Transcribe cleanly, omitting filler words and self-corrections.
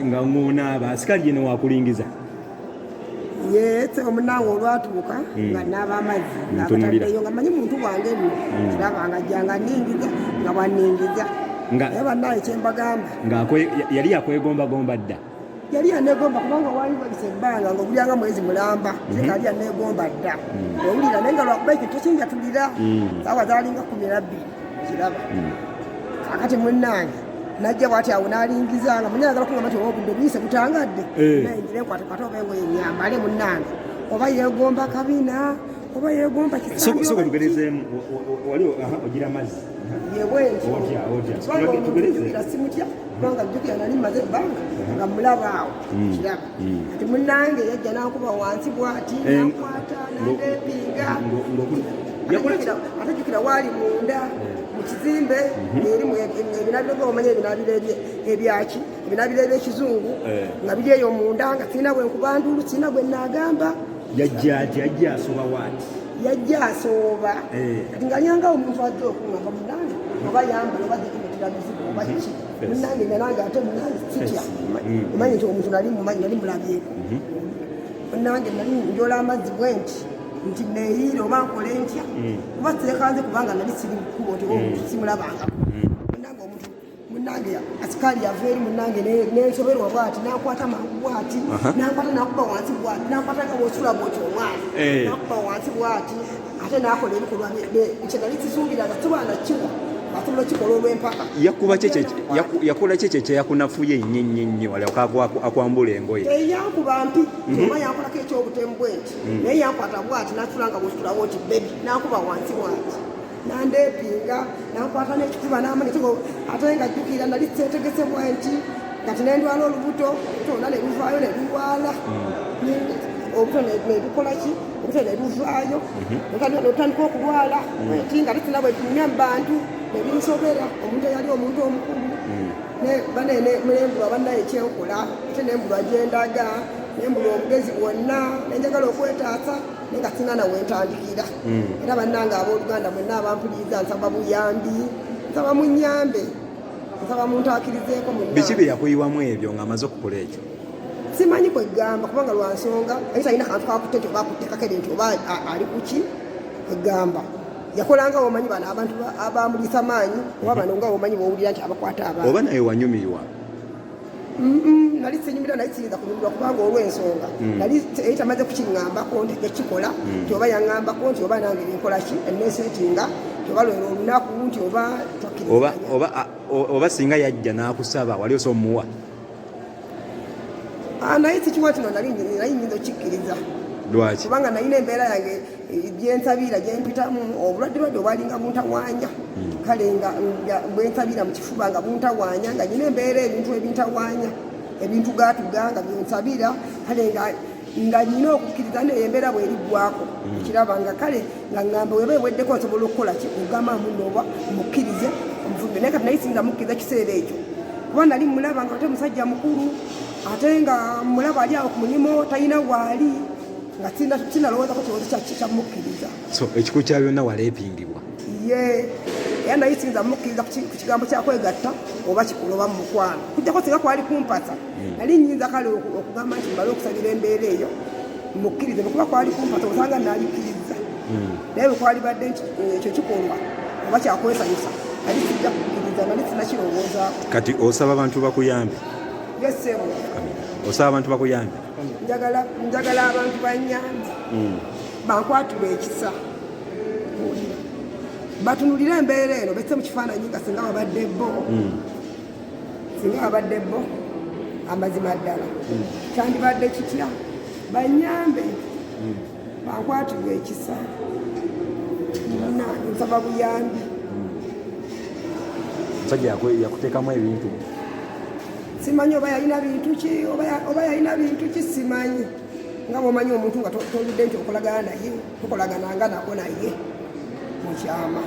nga ng'onaaba asikali yeno wakulingiza yete omunange olwatuuka nga naaba amazzi ngabataddeyo nga manyi muntu wange nno kiraba nga jjanga ningiza nga bwaningiza naye bannaye kyembagamba yali yakwegombagomba dda yali yanegomba kubanga wali wabisa ebbanga ng'ogulyanga mwezi mulamba kali yanegomba dda owulira naye nga lwakuba ekyo tokinjatulira saawa zaalinga 12 kiraba kakati munnange najja bwati awo n'alingiza nga munyagala kungamba nti obudde buyise butangadde nayingira enkwatokata oba engoye nyambale munnange oba yeegomba kabina oba yeegomba kisoko tugerezeemu wali ogira mazzi yebwentira simutya kubanga jjukira nali mmaze ebbanga nga mulaba awo kiraba kati munnange yajja n'ankuba wansi bwati nakwata nandeepinga ate jjukira waali munda mu kizimbe erimu ebinabiro byomanya ebinabiro ebyaki ebinabiro ebyekizungu nga biri eyo munda nga sirina bwe nkuba nduulu sirina bwe naagamba yajja asooba waati yajja asooba kati nga lyangawo omuntu ajja okuŋamba munange oba yambala oba zekimetera mizigo oba kiki munange nanange ate munange sitya omanyi nti omuntu nali mumanyi nali mulabyeko munange nali njola amazzi bwenti nti neeyire oba nkole ntya kuba sirekanze kubanga nali siri mukubo nti omuntu simulabanga munange omuntu munange asikaali yava eri munange nensoberwa bwati nakwata mangu bwati nakwata nakuba wansi bwati nakwata nga bwosula bwoti omwana nakuba wansi bwati ate nakola ebikolwa kyenali kisuubira nga tubaana kiwa asobola kikola olw'empaka yakola kyekyo kyeyakunafuye nnyo wala akwambula engoye teyankuba mpi oba yankolako ekyobutemu bwenti naye yankwata bwati natula nga bwositula bwoti bebi nakuba wansi bwati nandeepinga nankwata n'ekikuba n'amanya ate nga jjukira nali seetegese bwenti kati nendwala olubuto tona neruvaayo nerulwala obuto nebukolaki obuto neruvaayo notandika okulwala ti nga tesina bwe tumya mu bantu nebinsobera omuntu eyali omuntu omukulu nembulwa bannaye ekyenkola ate nembulwa gyendaga nembulwa obugezi bwonna nenjagala okwetaasa naye nga sina nawe ntandikira era bannange abooluganda mwenna abampuliriza nsaba buyambi nsaba munyambe nsaba muntu akkirizeeko biki bye yakuyiwamu ebyo ng'amaze okukola ekyo simanyi kwegamba kubanga lwansonga aye talina kantu kakutte nti oba akuttekako ebintu oba ali kuki kwegamba yakolanga omanyi bano abantu abamulisa maanyi oba bano nga omanyi bowulira nti abakwata abantu oba naye wanyumirwa nali sinyumirwa naye siyinza kunyumirwa kubanga olw'ensonga nali tamaze kukiŋŋambako nti ekikola nti oba yaŋŋambako nti oba nange nenkolaki enesetinga nti oba lwero olunaku nti oba oba singa yajja n'akusaba wali osa omuwa naye sikiwa kino nali nyinza okikkiriza lwaki kubanga nalina embeera yange gyensabira gyempitamu obulwadde obwalinga buntawanya kale nga bwensabira mu kifuba nga buntawanya nga nyina embeera ebintu ebintawanya ebintu gatuga nga byensabira kale nga nyina okukkiriza neyo embeera bweriggwako ekirabanga kale nga ŋŋamba weba eweddeko nsobola okukola ki ogamba munoba mukkirize omuvumbe naye kati nayisinza mukkiriza kiseera ekyo kuba nali mulaba nga ate musajja mukulu ate nga mulaba ali awo ku mulimu talina waali nga sinalowoozako kirowoozo kyamukkiriza so ekikulu kya byonna waleepingibwa era nayisinza mukkiriza ku kigambo kyakwegatta oba kikuloba mu mukwano kujjako singa kwali kumpasa nali nyinza kale okugamba nti mbale okusabira embeera eyo mukkirize bwekuba kwali kumpasa osanga nabikkiriza naye bwe kwali badde nti ekyo kikolwa oba kyakwesanyusa nali sijja kukkiriza nali sinakirowoozaako kati osaba abantu bakuyambe yesebo osaba abantu bakuyambe njagala abantu banyambe bankwatula ekisa batunulire embeera eno besse mu kifaananyi nga singa babadde bo amazima ddala kyandibadde kitya banyambe bankwatula ekisa nsaba buyambi musajja yakuteekamu ebintu simanyi oba yalina bintu ki oba yalina bintu ki simanyi nga bwomanyi omuntu nga toludde nti okolagana naye tokolagananga nako naye mukyama